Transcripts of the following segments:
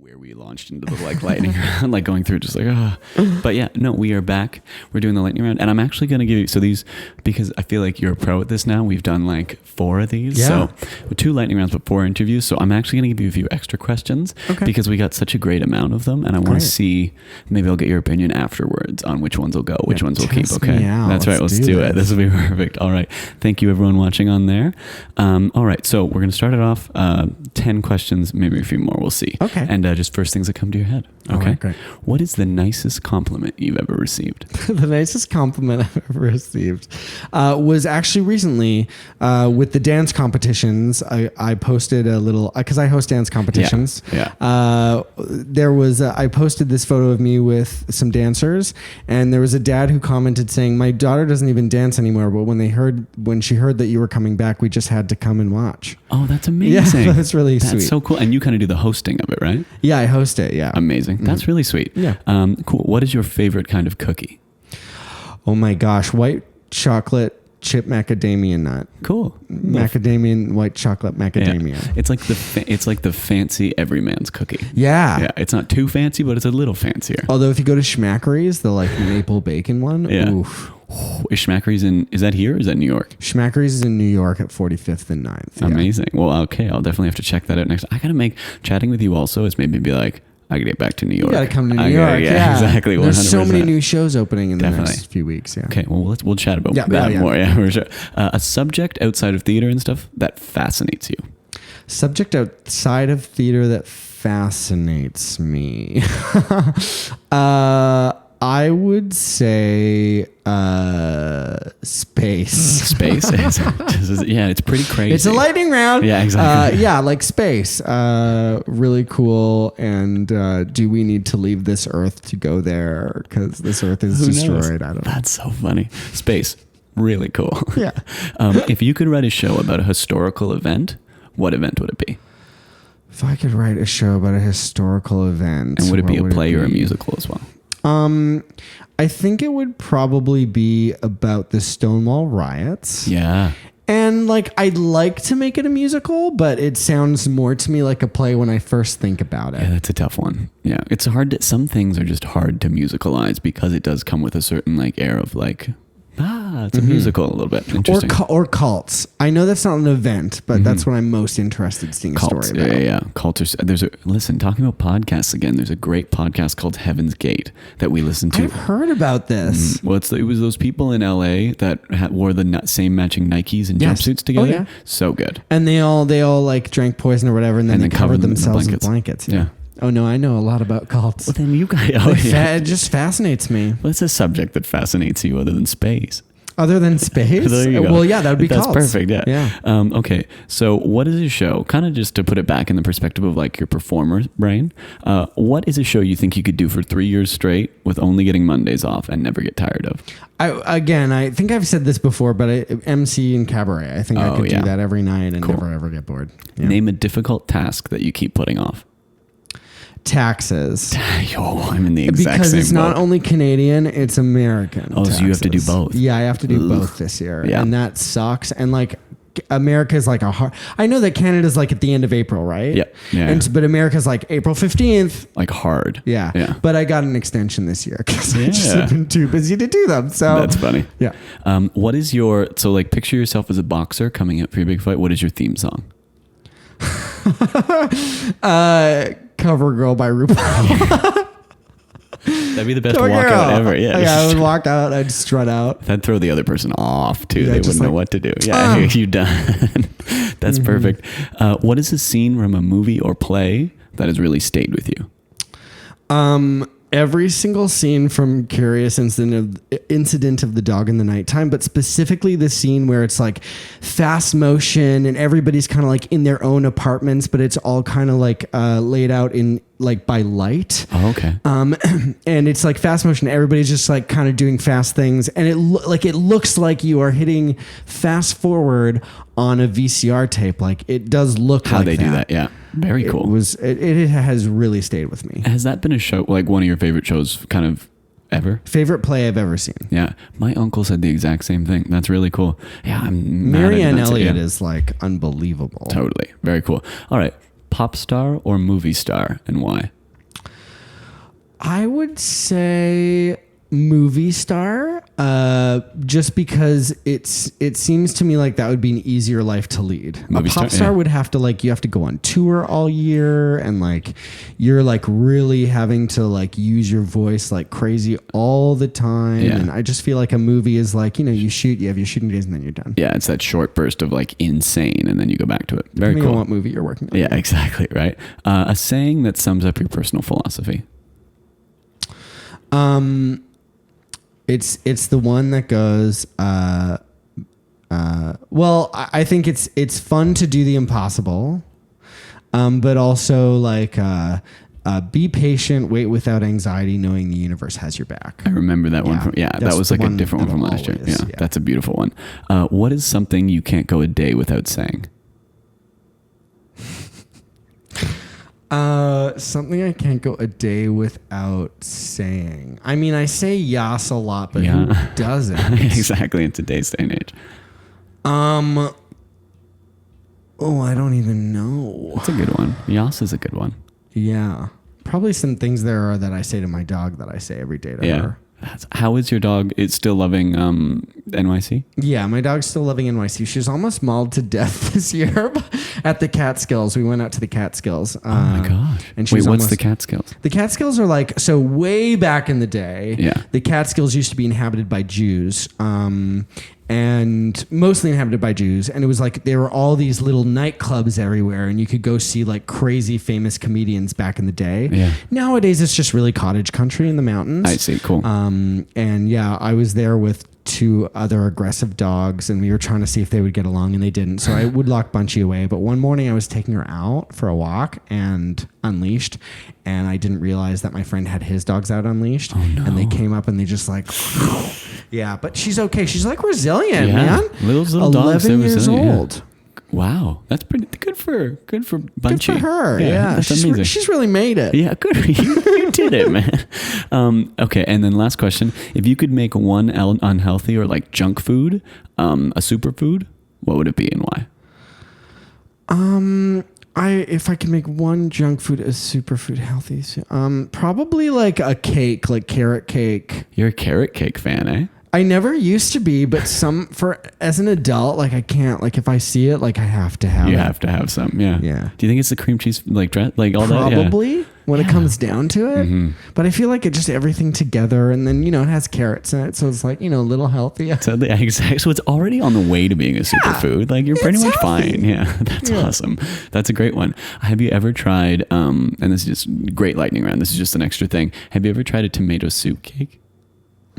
where we launched into the lightning round, going through just but yeah, no, we are back. We're doing the lightning round, and I'm actually going to give you, so these, because I feel like you're a pro at this now, we've done 4 of these. Yeah. So 2 lightning rounds, but 4 interviews. So I'm actually going to give you a few extra questions because we got such a great amount of them, and I want to see, maybe I'll get your opinion afterwards on which ones will go, which ones will keep. Okay. That's right. Let's do it. This will be perfect. All right. Thank you everyone watching on there. All right. So we're going to start it off, 10 questions, maybe a few more. We'll see. Okay. And just first things that come to your head. Okay. All right, great. What is the nicest compliment you've ever received? The nicest compliment I've ever received was actually recently with the dance competitions. I posted a little, because I host dance competitions. Yeah. There was, I posted this photo of me with some dancers, and there was a dad who commented saying, "My daughter doesn't even dance anymore, but when she heard that you were coming back, we just had to come and watch." Oh, that's amazing. Yeah, that's really sweet. That's so cool. And you kind of do the hosting of it, right? Yeah, I host it. Yeah. Amazing. That's really sweet. Yeah. Cool. What is your favorite kind of cookie? Oh my gosh, white chocolate chip macadamia nut. Cool. Macadamia, white chocolate macadamia. Yeah. It's like the fancy everyman's cookie. Yeah. Yeah. It's not too fancy, but it's a little fancier. Although if you go to Schmackery's, the maple bacon one, yeah. Oof. Is Schmackery's is that here or is that New York? Schmackery's is in New York at 45th and 9th. Yeah. Amazing. Well, okay. I'll definitely have to check that out next. I got to chatting with you also is maybe be like, I gotta get back to New York. You gotta come to New York. Yeah, exactly. 100%. There's so many new shows opening in the next few weeks. Yeah. Okay. Well, we'll chat about that more. Yeah, for sure. A subject outside of theater and stuff that fascinates you. Subject outside of theater that fascinates me. I would say space. Space? Yeah, it's pretty crazy. It's a lightning round. Yeah, exactly. Space. Really cool. And do we need to leave this Earth to go there? Because this Earth is destroyed. I don't know. That's so funny. Space. Really cool. Yeah. If you could write a show about a historical event, what event would it be? If I could write a show about a historical event. And would it be a play or a musical as well? I think it would probably be about the Stonewall riots. Yeah. And I'd like to make it a musical, but it sounds more to me like a play when I first think about it. Yeah, that's a tough one. Yeah. It's hard some things are just hard to musicalize because it does come with a certain air of it's a musical a little bit. Interesting. Or cults. I know that's not an event, but that's what I'm most interested in seeing a story about. Yeah. Cults talking about podcasts again, there's a great podcast called Heaven's Gate that we listen to. I've heard about this. Well, it was those people in LA that wore the same matching Nikes and jumpsuits together. Oh, yeah. So good. And they all drank poison or whatever, and then they covered themselves in blankets. Yeah. Oh no, I know a lot about cults. Well, then you guys, it just fascinates me. What's a subject that fascinates you other than space? Other than space? There you go. Well, yeah, that would be That's cults. perfect, yeah. Okay, so what is a show, kind of just to put it back in the perspective of your performer brain, what is a show you think you could do for 3 years straight with only getting Mondays off and never get tired of? I think I've said this before, but Emcee and cabaret. I think I could do that every night and never ever get bored. Yeah. Name a difficult task that you keep putting off. Taxes. I'm in the exact same because it's not boat. only Canadian, it's American. Oh, so you have to do both. Yeah, I have to do both this year, and that sucks. And America's a hard. I know that Canada's at the end of April, right? Yeah. Yeah. But America's April 15th. Hard. Yeah. Yeah. But I got an extension this year because I just have been too busy to do them. So that's funny. Yeah. What is picture yourself as a boxer coming up for your big fight. What is your theme song? Cover Girl by RuPaul. That'd be the best walkout ever. Yeah. I would walk out. I'd strut out. That'd throw the other person off too. Yeah, they wouldn't know what to do. Yeah, you done. That's perfect. What is a scene from a movie or play that has really stayed with you? Every single scene from Curious Incident of the Dog in the Nighttime, but specifically the scene where it's fast motion and everybody's kind of in their own apartments, but it's all kind of laid out in by light. Oh, okay. And it's fast motion. Everybody's just kind of doing fast things, and it looks like you are hitting fast forward on a VCR tape. It does look how like they that. do that. Yeah. Very cool. It has really stayed with me. Has that been a show, one of your favorite shows kind of ever? Favorite play I've ever seen. Yeah. My uncle said the exact same thing. That's really cool. Yeah. Marianne Elliott is unbelievable. Totally. Very cool. All right. Pop star or movie star and why? I would say movie star, just because it seems to me like that would be an easier life to lead. A pop star would have to you have to go on tour all year, and you're really having to use your voice like crazy all the time. Yeah. And I just feel like a movie is you have your shooting days and then you're done. Yeah, it's that short burst of insane and then you go back to it. Very cool. On what movie you're working on. Yeah, exactly, right. A saying that sums up your personal philosophy. It's the one that goes, well, I think it's fun to do the impossible, but also be patient, wait without anxiety, knowing the universe has your back. I remember that one. That was a different one from last year. Yeah, that's a beautiful one. What is something you can't go a day without saying? Something I can't go a day without saying. I mean, I say yas a lot, but who doesn't? Exactly, in today's day and age. I don't even know. That's a good one. Yas is a good one. Yeah. Probably some things there are that I say to my dog that I say every day to her. How is your dog? It's still loving NYC? Yeah, my dog's still loving NYC. She's almost mauled to death this year at the Catskills. We went out to the Catskills. Oh my gosh. And what's the Catskills? The Catskills are so way back in the day, the Catskills used to be inhabited by Jews. And mostly inhabited by Jews. And it was there were all these little nightclubs everywhere, and you could go see crazy famous comedians back in the day. Yeah. Nowadays, it's just really cottage country in the mountains. I see. Cool. And I was there with 2 other aggressive dogs, and we were trying to see if they would get along, and they didn't. So I would lock Bunchy away. But one morning I was taking her out for a walk and unleashed, and I didn't realize that my friend had his dogs out unleashed. Oh, no. And they came up and they just yeah, but she's okay. She's resilient, man. Little dogs. 11 years old. Yeah. Wow, that's pretty good for Bunchy. Good for her. Yeah, that's amazing. She's really made it. Yeah, good. You did it, man. Okay, and then last question: if you could make one unhealthy or junk food, a superfood, what would it be and why? If I could make one junk food a superfood healthy, probably a cake, carrot cake. You're a carrot cake fan, eh? I never used to be, but as an adult, I can't, if I see it, I have to have it. You have to have some, yeah. Yeah. Do you think it's the cream cheese, all that? Probably, when it comes down to it. Mm-hmm. But I feel it just everything together, and then, it has carrots in it, so it's a little healthy. So exactly. So it's already on the way to being a superfood. You're pretty much healthy. Fine. Yeah, that's awesome. That's a great one. Have you ever tried, and this is just great lightning round, this is just an extra thing. Have you ever tried a tomato soup cake?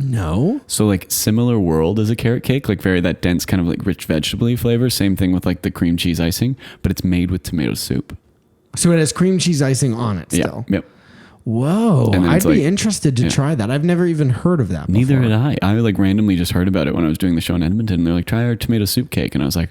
No. So similar world as a carrot cake, very that dense kind of rich vegetable flavor. Same thing with the cream cheese icing, but it's made with tomato soup. So it has cream cheese icing on it still. Yep. Whoa. I'd be interested to try that. I've never even heard of that before. Neither had I. I randomly just heard about it when I was doing the show in Edmonton. And they're try our tomato soup cake. And I was like,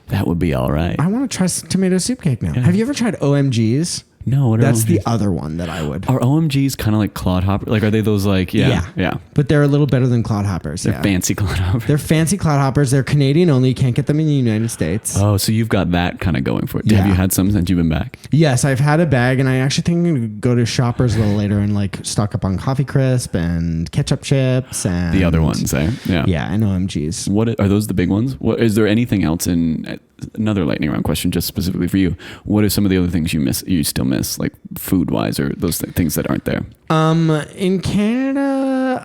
that would be all right. I want to try some tomato soup cake now. Yeah. Have you ever tried OMGs? No, that's the other one that I would. Are OMGs kind of like clodhopper? Are they those yeah? But they're a little better than clodhoppers. They're fancy clodhoppers. They're fancy clodhoppers. They're Canadian only. You can't get them in the United States. Oh, so you've got that kind of going for it. Yeah. Have you had some since you've been back? Yes, I've had a bag, and I actually think I'm going to go to Shoppers a little later and stock up on coffee crisp and ketchup chips and the other ones, eh? Yeah. Yeah, and OMGs. What are those? The big ones? Is there anything else in? Another lightning round question, just specifically for you. What are some of the other things you still miss, food wise, or those things that aren't there? In Canada,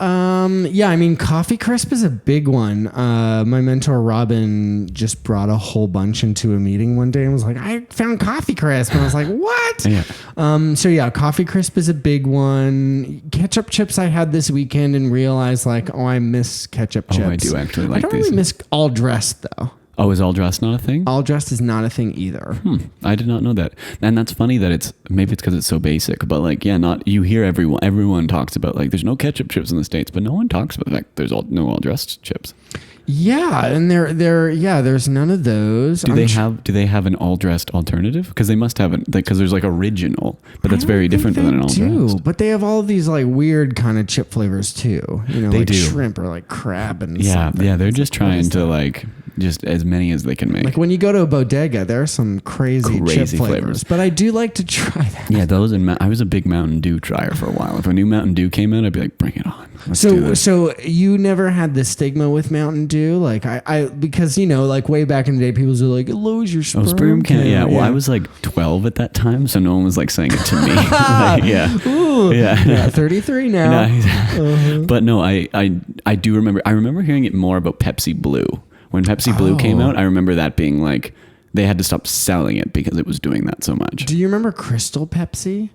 coffee crisp is a big one. My mentor Robin just brought a whole bunch into a meeting one day and was like, I found coffee crisp. And I was like, what? Yeah. Coffee crisp is a big one. Ketchup chips I had this weekend and realized I miss ketchup chips. I do actually like these. I don't really miss all dressed though. Oh, is all dressed not a thing? All dressed is not a thing either. I did not know that. And that's funny that maybe it's because it's so basic, but you hear everyone talks about there's no ketchup chips in the States, but no one talks about there's no all dressed chips. Yeah, and there's none of those. Do they have an all dressed alternative? Because they must have it, because there's original, but that's very different than an all dressed. But they have all these weird kind of chip flavors too. They do. Shrimp or crab and something. Yeah, they're just trying to just as many as they can make. Like when you go to a bodega, there are some crazy chip flavors. But I do like to try that. Yeah, those and I was a big Mountain Dew trier for a while. If a new Mountain Dew came out, I'd be like, bring it on. So you never had the stigma with Mountain Dew? Like I because like way back in the day, people were like, it lowers your sperm count. Yeah, well, I was like 12 at that time, so no one was like saying it to me. Like, yeah. Ooh, yeah, 33 now. No, but no, I do remember. I remember hearing it more about Pepsi Blue. When Pepsi Blue came out, I remember that being like they had to stop selling it because it was doing that so much. Do you remember Crystal Pepsi?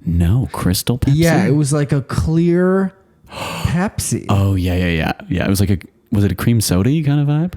No, Crystal Pepsi. Yeah, it was like a clear Pepsi. Oh yeah. It was like was it a cream soda kind of vibe?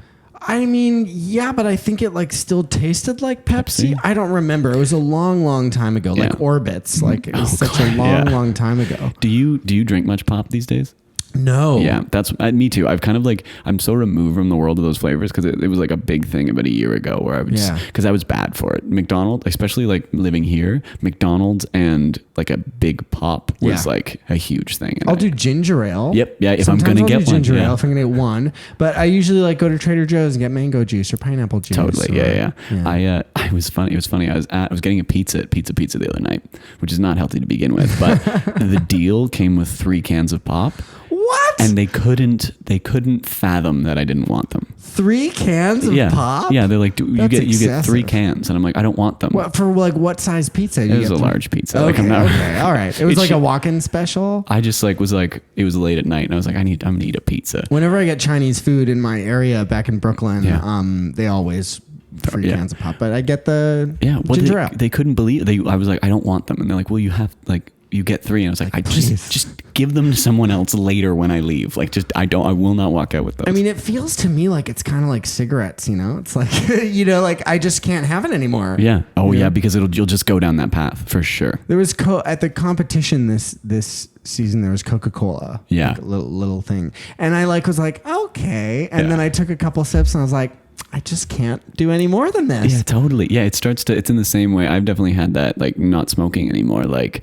I mean, yeah, but I think it like still tasted like Pepsi. I don't remember. It was a long time ago, like Orbits. Like it was such a long time ago. Do you drink much pop these days? No. Yeah, that's me too. I've kind of like, I'm so removed from the world of those flavors because it was like a big thing about a year ago where I would because I was bad for it. McDonald's, especially like living here, McDonald's and like a big pop was like a huge thing. And I'll do ginger ale. Yep. Yeah. If Sometimes I'm going to get ginger one. ale if I'm going to get one, but I usually like go to Trader Joe's and get mango juice or pineapple juice. Totally. Yeah. It was funny. I was getting a pizza at Pizza the other night, which is not healthy to begin with, but the deal came with 3 cans of pop. What? And they couldn't fathom that I didn't want them. 3 cans of pop? Yeah, they're like, you get 3 cans, and I'm like, I don't want them. For like what size pizza? It was a large pizza. Okay, like, I'm not, okay, all right. It was like a walk-in special. I just like was like, it was late at night, and I was like, I'm gonna eat a pizza. Whenever I get Chinese food in my area back in Brooklyn, they always 3 cans of pop, but I get the ginger ale. They couldn't believe I was like, I don't want them, and they're like, well, you have like. You get 3, and I was like, just give them to someone else later when I leave. Like, I will not walk out with those. I mean, it feels to me like it's kind of like cigarettes, It's like, like I just can't have it anymore. Yeah. Oh yeah, because you'll just go down that path for sure. There was at the competition this season, there was Coca-Cola. Yeah. Like a little thing. And I was like, okay. And then I took a couple sips and I was like, I just can't do any more than this. Yeah, totally. Yeah, it's in the same way. I've definitely had that, like not smoking anymore. Like,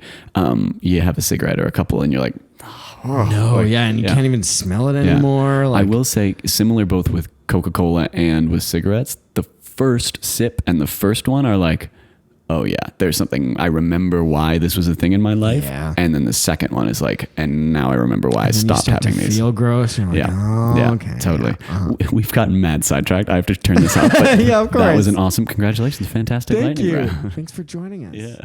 you have a cigarette or a couple and you're like, and you can't even smell it anymore. Yeah. Like, I will say similar both with Coca-Cola and with cigarettes. The first sip and the first one are like, oh yeah, there's something, I remember why this was a thing in my life. Yeah. And then the second one is like, and now I remember why I stopped having these. Feel gross. You're like, okay. Totally. Yeah. We've gotten mad sidetracked. I have to turn this off. But yeah, of course. That was an awesome, congratulations. Fantastic. Thank lightning you. round. Thanks for joining us. Yeah.